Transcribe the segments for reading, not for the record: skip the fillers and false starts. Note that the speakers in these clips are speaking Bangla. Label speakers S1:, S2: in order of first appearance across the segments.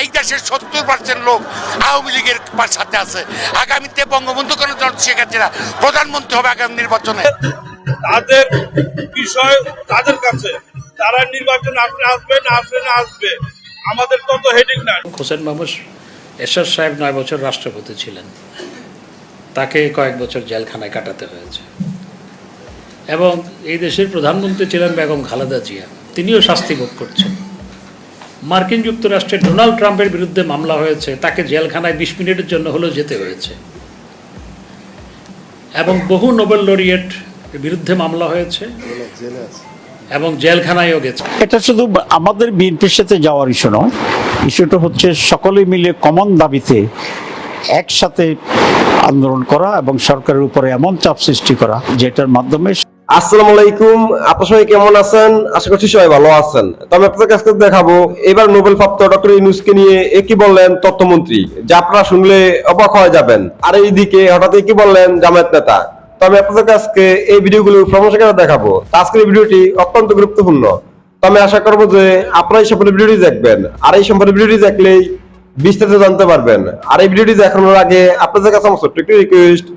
S1: এই দেশের 70% লোক আওয়ামী লীগের সাথে আছে। আগামীতে বঙ্গবন্ধু কোনো শেখ হাসিনা প্রধানমন্ত্রী হবে আগামী নির্বাচনে।
S2: তাদের বিষয় তাদের কাছে, তারা নির্বাচন আসবে না আসবে, আমাদের তত হেডিং না।
S3: হোসেন মোহাম্মদ এরশাদ সাহেব 9 বছর রাষ্ট্রপতি ছিলেন, তাকে কয়েক বছর জেলখানায় কাটাতে হয়েছে। এবং এই দেশের প্রধানমন্ত্রী ছিলেন বেগম খালেদা জিয়া, তিনিও শাস্তি ভোগ করছেন। মার্কিন যুক্তরাষ্ট্রের ডোনাল্ড ট্রাম্পের বিরুদ্ধে মামলা হয়েছে, তাকে জেলখানায় 20 মিনিটের জন্য হলেও যেতে হয়েছে। এবং বহু নোবেল লরিয়েট বিরুদ্ধে মামলা হয়েছে এবং জেলখানায়ও গেছে।
S4: এটা শুধু আমাদের বিএনপির সাথে যাওয়ার ইস্যু নয়, ইস্যুটা হচ্ছে সকলে মিলে কমন দাবিতে একসাথে আন্দোলন করা এবং সরকারের উপরে এমন চাপ সৃষ্টি করা যেটার মাধ্যমে।
S5: আসসালামু আলাইকুম, আপনার সবাই কেমন আছেন? আশা করছি সবাই ভালো আছেন। তো আমি আপনাদের কাছে দেখাবো এবার নোবেল প্রাপ্ত ডক্টর ইউনূসকে নিয়ে কি বললেন তথ্যমন্ত্রী, যা আপনারা শুনলে অবাক হয়ে যাবেন। আর এইদিকে হঠাৎ কি বললেন জামায়াত নেতা। তো আমি আপনাদের কাছে এই ভিডিওগুলো প্রমোশন করে দেখাবো। আজকের এই ভিডিওটি অত্যন্ত গুরুত্বপূর্ণ। তো আমি আশা করবো যে আপনারা এই সম্পর্কে ভিডিওটি দেখবেন, আর এই সম্পর্কে ভিডিওটি দেখলেই বিস্তারিত জানতে পারবেন। আর এই ভিডিওটি দেখানোর আগে আপনাদের কাছে আমার ছোট্ট একটি রিকোয়েস্ট,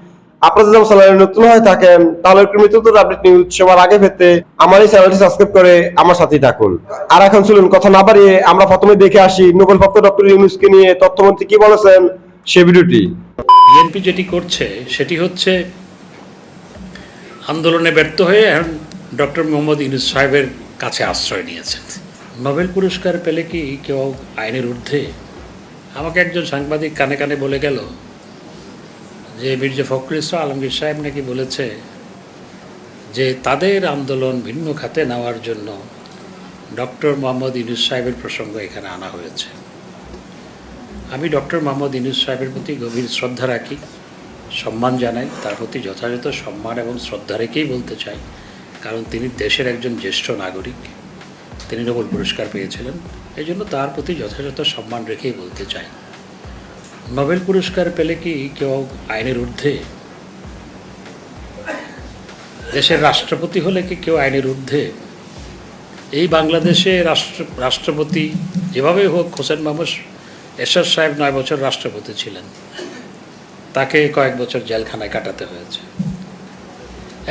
S5: আপনারা যদি আমার চ্যানেলে নতুন হয়ে থাকেন তাহলে একটু নতুন আপডেট নিউজ সবার আগে পেতে আমার এই চ্যানেলটি সাবস্ক্রাইব করে আমার সাথেই থাকুন। আর এখন চলুন কথা না বাড়িয়ে আমরা প্রথমে দেখে আসি নোবেল প্রাপ্ত ডক্টর ইউনূসকে নিয়ে তথ্যমন্ত্রী কি বলেছেন সেই ভিডিওটি।
S3: বিএনপি যেটি করছে সেটি হচ্ছে আন্দোলনে ব্যর্থ হয়ে এখন ডক্টর মোহাম্মদ ইউনূস সাহেবের কাছে আশ্রয় নিয়েছেন। নোবেল পুরস্কার পেলে কি কেউ আইনের ঊর্ধ্বে? আমাকে একজন সাংবাদিক কানে কানে বলে গেল যে মির্জা ফখরুল ইসলাম আলমগীর সাহেব নাকি বলেছে যে তাদের আন্দোলন ভিন্ন খাতে নেওয়ার জন্য ডক্টর মোহাম্মদ ইউনূস সাহেবের প্রসঙ্গ এখানে আনা হয়েছে। আমি ডক্টর মোহাম্মদ ইউনূস সাহেবের প্রতি গভীর শ্রদ্ধা রাখি, সম্মান জানাই, তার প্রতি যথাযথ সম্মান এবং শ্রদ্ধা রেখেই বলতে চাই, কারণ তিনি দেশের একজন জ্যেষ্ঠ নাগরিক, তিনি নোবেল পুরস্কার পেয়েছিলেন, এই জন্য তার প্রতি যথাযথ সম্মান রেখেই বলতে চাই। নোবেল পুরস্কার পেলে কি কেউ আইনের ঊর্ধ্বে? দেশের রাষ্ট্রপতি হলে কি কেউ আইনের ঊর্ধ্বে? এই বাংলাদেশে রাষ্ট্রপতি যেভাবে হোক, হোসেন মোহাম্মদ এরশাদ সাহেব 9 বছর রাষ্ট্রপতি ছিলেন, তাকে কয়েক বছর জেলখানায় কাটাতে হয়েছে।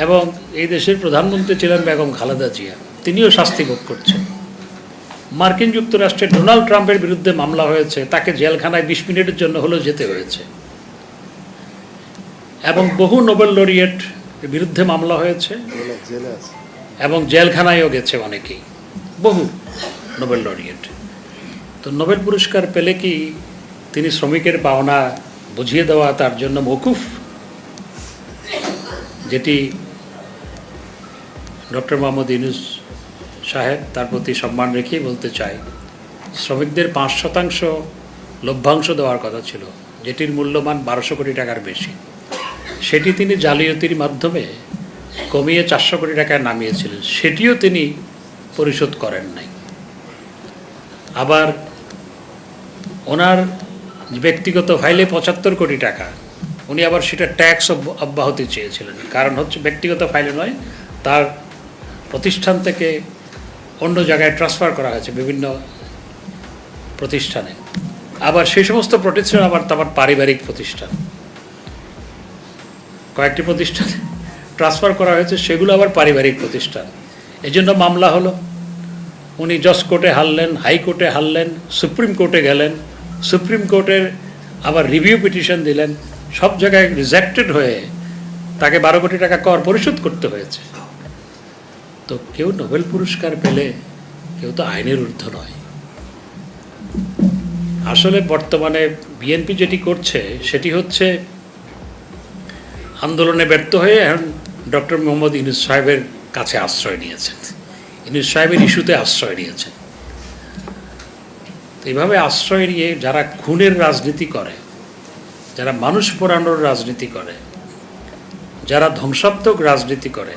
S3: এবং এই দেশের প্রধানমন্ত্রী ছিলেন বেগম খালেদা জিয়া, তিনিও শাস্তি ভোগ করছেন। মার্কিন যুক্তরাষ্ট্রের ডোনাল্ড ট্রাম্পের বিরুদ্ধে মামলা হয়েছে, তাকে জেলখানায় 20 মিনিটের জন্য হলেও যেতে হয়েছে। এবং বহু নোবেল লরিয়েট বিরুদ্ধে মামলা হয়েছে এবং জেলখানায়ও গেছে অনেকেই, বহু নোবেল লরিয়েট। তো নোবেল পুরস্কার পেলে কি তিনি শ্রমিকের পাওনা বুঝিয়ে দেওয়া তার জন্য মওকুফ? যেটি ডক্টর মোহাম্মদ ইউনূস সাহেব, তার প্রতি সম্মান রেখেই বলতে চাই, শ্রমিকদের 5% লভ্যাংশ দেওয়ার কথা ছিল, যেটির মূল্যমান 1200 কোটি টাকার বেশি, সেটি তিনি জালিয়াতির মাধ্যমে কমিয়ে 400 কোটি টাকায় নামিয়েছিলেন, সেটিও তিনি পরিশোধ করেন নাই। আবার ওনার ব্যক্তিগত ফাইলে 75 কোটি টাকা, উনি আবার সেটা ট্যাক্স অব্যাহতি চেয়েছিলেন। কারণ হচ্ছে ব্যক্তিগত ফাইলে নয়, তার প্রতিষ্ঠান থেকে অন্য জায়গায় ট্রান্সফার করা হয়েছে বিভিন্ন প্রতিষ্ঠানে। আবার সেই সমস্ত প্রতিষ্ঠান আবার তার পারিবারিক প্রতিষ্ঠান, কয়েকটি প্রতিষ্ঠানে ট্রান্সফার করা হয়েছে, সেগুলো আবার পারিবারিক প্রতিষ্ঠান। এই জন্য মামলা হলো। উনি জজ কোর্টে হারলেন, হাইকোর্টে হারলেন, সুপ্রিম কোর্টে গেলেন, সুপ্রিম কোর্টের আবার রিভিউ পিটিশন দিলেন, সব জায়গায় রিজেক্টেড হয়ে তাকে 12 কোটি টাকা কর পরিশোধ করতে হয়েছে। তো কেউ নোবেল পুরস্কার পেলে কেউ তো আইনের ঊর্ধ্ব নয়। আসলে বর্তমানে বিএনপি যেটি করছে সেটি হচ্ছে আন্দোলনে ব্যর্থ হয়ে এখন ডক্টর মোহাম্মদ ইউনূস সাহেবের কাছে আশ্রয় নিয়েছেন, ইউনূস সাহেবের ইস্যুতে আশ্রয় নিয়েছেন। তো এইভাবে আশ্রয় নিয়ে যারা খুনের রাজনীতি করে, যারা মানুষ পোড়ানোর রাজনীতি করে, যারা ধ্বংসাত্মক রাজনীতি করে,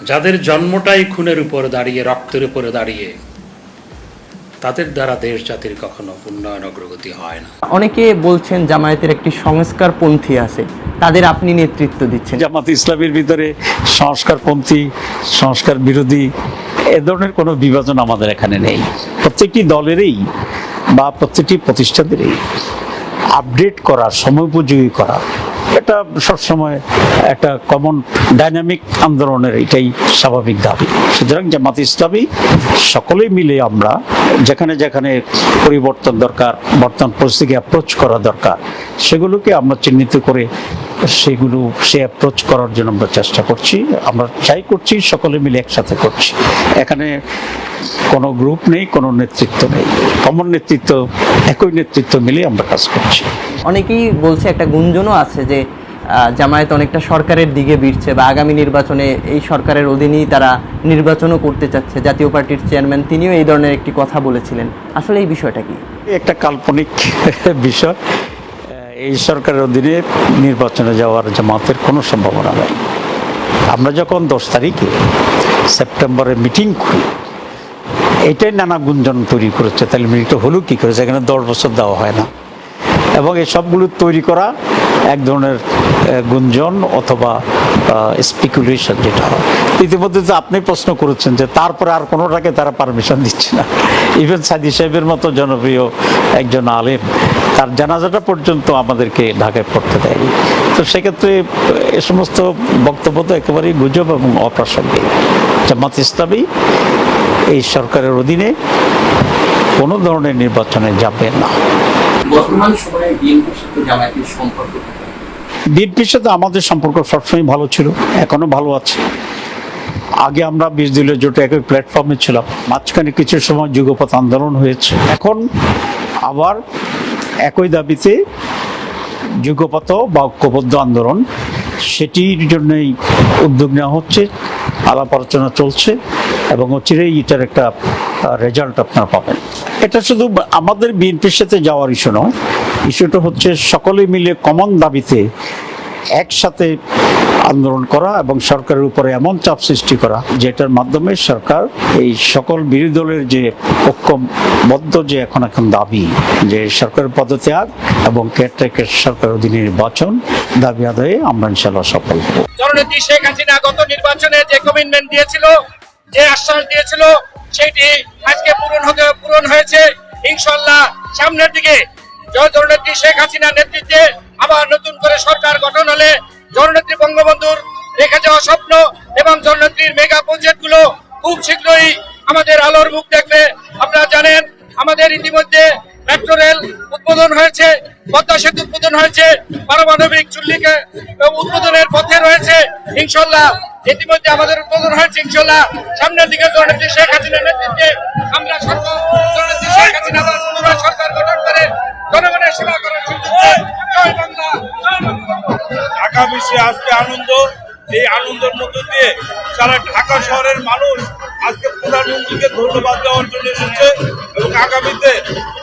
S3: যাদের জন্মটাই খুনের উপর দাঁড়িয়ে, রক্তের উপরে দাঁড়িয়ে, তাদের দ্বারা দেশ জাতির কখনো উন্নয়ন অগ্রগতি হয় না।
S6: অনেকে বলছেন জামায়াতের একটি সংস্কারপন্থী আছে, তাদের আপনি নেতৃত্ব দিচ্ছেন।
S4: জামাত ইসলামের ভিতরে সংস্কারপন্থী, সংস্কার বিরোধী এ ধরনের কোনো বিভাজন আমাদের এখানে নেই। প্রত্যেকটি দলেরই বা প্রতিটি প্রতিষ্ঠানেরই আপডেট করা, সময়োপযোগী করা, এটা সবসময় একটা কমন ডাইনামিক আন্দোলনের এটাই স্বাভাবিক দাবি। সুতরাং জামাত ইসলামী সকলেই মিলে আমরা যেখানে যেখানে পরিবর্তন দরকার, বর্তমান পরিস্থিতিকে অ্যাপ্রোচ করা দরকার, সেগুলোকে আমরা চিহ্নিত করে সে অ্যাপ্রোচ করার জন্য আমরা চেষ্টা করছি। আমরা চাই করছি, সকলে মিলে একসাথে করছি। এখানে কোনো গ্রুপ নেই, কোনো নেতৃত্ব নেই, কমন নেতৃত্ব, একই নেতৃত্ব মিলে আমরা কাজ করছি।
S6: অনেকেই বলছে, একটা গুঞ্জনও আছে যে জামায়াত অনেকটা সরকারের দিকে ভিড়ছে বা আগামী নির্বাচনে এই সরকারের অধীনেই তারা নির্বাচনও করতে চাচ্ছে। জাতীয় পার্টির চেয়ারম্যান তিনিও এই ধরনের একটি কথা বলেছিলেন। আসলে এই বিষয়টা কি?
S4: একটা কাল্পনিক বিষয়। এই সরকারের অধীনে নির্বাচনে যাওয়ার জামাতের কোনো সম্ভাবনা নেই। আমরা যখন 10 তারিখে সেপ্টেম্বরে মিটিং করি, এটাই নানা গুঞ্জন তৈরি করেছে। তাহলে মিটিংটা হলো কী করেছে? এখানে 10 বছর দেওয়া হয় না, এবং এই সবগুলো তৈরি করা এক ধরনের গুঞ্জন অথবা স্পেকুলেশন যেটা হয়। ইতিমধ্যে তো আপনি প্রশ্ন করেছেন যে তারপরে আর কোনোটাকে তারা পারমিশন দিচ্ছে না। ইভেন সাদি সাহেবের মতো জনপ্রিয় একজন আলেম, তার জানাজাটা পর্যন্ত আমাদেরকে ঢাকায় পড়তে দেয়নি। তো সেক্ষেত্রে এ সমস্ত বক্তব্য তো একেবারেই গুজব এবং অপ্রাসঙ্গিক। জামাত ইসলামী এই সরকারের অধীনে কোনো ধরনের নির্বাচনে যাবে না।
S6: বর্তমান সময়ে বিএনপির সাথে জামায়াতের সম্পর্ক,
S4: বিএনপির সাথে আমাদের সম্পর্ক সবসময় ভালো ছিল, এখনো ভালো আছে। আগে আমরা 20 দলীয় জোটে একই প্ল্যাটফর্মে ছিলাম, মাঝখানে কিছু সময় যুগপৎ আন্দোলন হয়েছে, এখন আবার একই দাবিতে যুগপৎ বা ঐক্যবদ্ধ আন্দোলন, সেটির জন্যই উদ্যোগ নেওয়া হচ্ছে, আলাপ আলোচনা চলছে, এবং অচিরেই এটার একটা রেজাল্ট আপনারা পাবেন। এটা শুধু আমাদের বিএনপির সাথে যাওয়ার ইস্যু নয়, ইস্যুটা হচ্ছে সকলে মিলে কমন দাবিতে একসাথে আন্দোলন করা এবং সরকারের উপরে এমন চাপ সৃষ্টি করা যেটার মাধ্যমে সরকার এই সকল বিরোধী দলের যে ঐক্যবদ্ধ যে এখন দাবি যে সরকারের পদত্যাগ এবং কেয়ারটেকার সরকারের অধীনে নির্বাচন দাবি আদায়ে আমরা ইনশাআল্লাহ সফল হব।
S7: জননেত্রী শেখ হাসিনা গত নির্বাচনে যে কমিটমেন্ট দিয়েছিল, যে আশ্বাস দিয়েছিল, সেটি আজকে পূরণ হয়েছে ইনশাআল্লাহ। সামনের দিকে জননেত্রী শেখ হাসিনার নেতৃত্বে আবার নতুন করে সরকার গঠন হলে জননেত্রী বঙ্গবন্ধুর রেখে যাওয়া স্বপ্ন এবং জননেত্রীর মেগা প্রজেক্ট গুলো খুব শীঘ্রই আমাদের আলোর মুখ দেখবে। আপনারা জানেন, আমাদের ইতিমধ্যে মেট্রো রেল উদ্বোধন হয়েছে, পদ্মা সেতু উদ্বোধন হয়েছে, পারমাণবিক চুল্লিকে উদ্বোধনের পথে রয়েছে ইনশাআল্লাহ। ইতিমধ্যে আমাদের উদ্বোধন হয়েছে ইনশাআল্লাহ। সামনের দিকে জননেত্রী শেখ হাসিনার নেতৃত্বে আমরা জননেত্রী শেখ হাসিনা পুনরায় সরকার গঠন করে জনগণের সেবা করার সুযোগ দেয়। জয় বাংলা, জয় বাংলা।
S2: ঢাকা বিশ্বে আজকে আনন্দ, এই আনন্দের মধ্য দিয়ে সারা ঢাকা শহরের মানুষ আজকে প্রধানমন্ত্রীকে ধন্যবাদ দেওয়ার জন্য এসেছে, এবং আগামীতে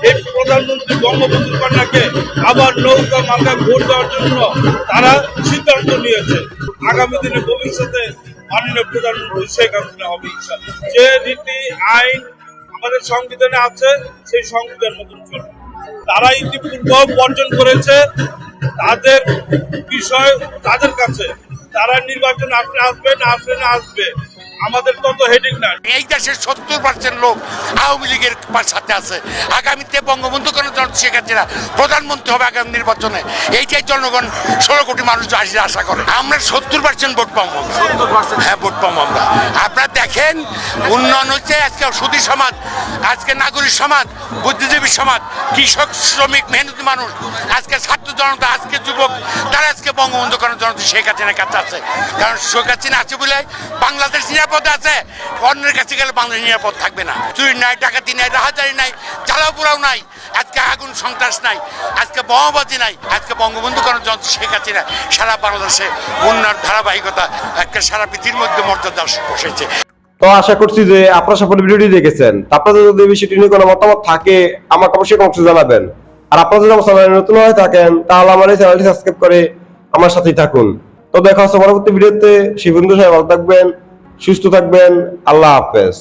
S2: এই প্রধানমন্ত্রী বঙ্গবন্ধু কন্যাকে আবার নৌকা মার্কায় ভোট দেওয়ার জন্য তারা সিদ্ধান্ত নিয়েছে। আগামী দিনে ভবিষ্যতে মাননীয় প্রধানমন্ত্রী শেখ হাসিনা হবে ইনশাআল্লাহ। যে নীতি আইন আমাদের সংবিধানে আছে, সেই সংবিধান মতন চলবে। তারা ইতিপূর্বে বর্জন করেছে, তাদের বিষয় তাদের কাছে, তারা নির্বাচন আসবে না আসবে, আমাদের তত হেডিং না।
S1: এই দেশের 70% লোক আওয়ামী লীগের সাথে আছে। আগামীতে বঙ্গবন্ধু শেখ হাসিনা প্রধানমন্ত্রী হবে আগামী নির্বাচনে, এইটাই জনগণ 16 কোটি মানুষ আশা করে। আমরা 70% ভোট পাবো। হ্যাঁ, ভোট পাবো আমরা। আপনারা দেখেন, উন্নয়ন হচ্ছে। আজকে সুধী সমাজ, আজকে নাগরিক সমাজ, বুদ্ধিজীবী সমাজ, কৃষক, শ্রমিক, মেহনতি মানুষ, আজকে ছাত্র জনতা, আজকে যুবক, তারা আজকে বঙ্গবন্ধু জনতা শেখ হাসিনার কাছে আছে। কারণ শেখ হাসিনা আছে বলে বাংলাদেশ নিরাপদ আছে। অন্যের কাছে গেলে বাংলাদেশ নিরাপদ থাকবে না। চুরি নাই, ডাকাতি নাই, রাহাজারি নাই, জ্বালাও পোড়াও নাই, আজকে আগুন সন্ত্রাস নাই, আজকে বোমাবাজি নাই। আজকে বঙ্গবন্ধু জনতা শেখ হাসিনা সারা বাংলাদেশে উন্নয়ন ধারাবাহিকতা একটা সারা পৃথিবীর মধ্যে মর্যাদা বসেছে।
S5: তো আশা করছি যে আপনারা সকলে ভিডিওটি দেখেছেন। আপনাদের যদি এই বিষয়টি নিয়ে কোনো মতামত থাকে আমাকে অবশ্যই কমেন্টে জানাবেন। আর আপনারা যদি আমার চ্যানেলে নতুন হয়ে থাকেন তাহলে আমার এই চ্যানেলটি সাবস্ক্রাইব করে আমার সাথেই থাকুন। তো দেখা হচ্ছে পরবর্তী ভিডিওতে। শিবন্ধু সাহেব ভালো থাকবেন, সুস্থ থাকবেন। আল্লাহ হাফেজ।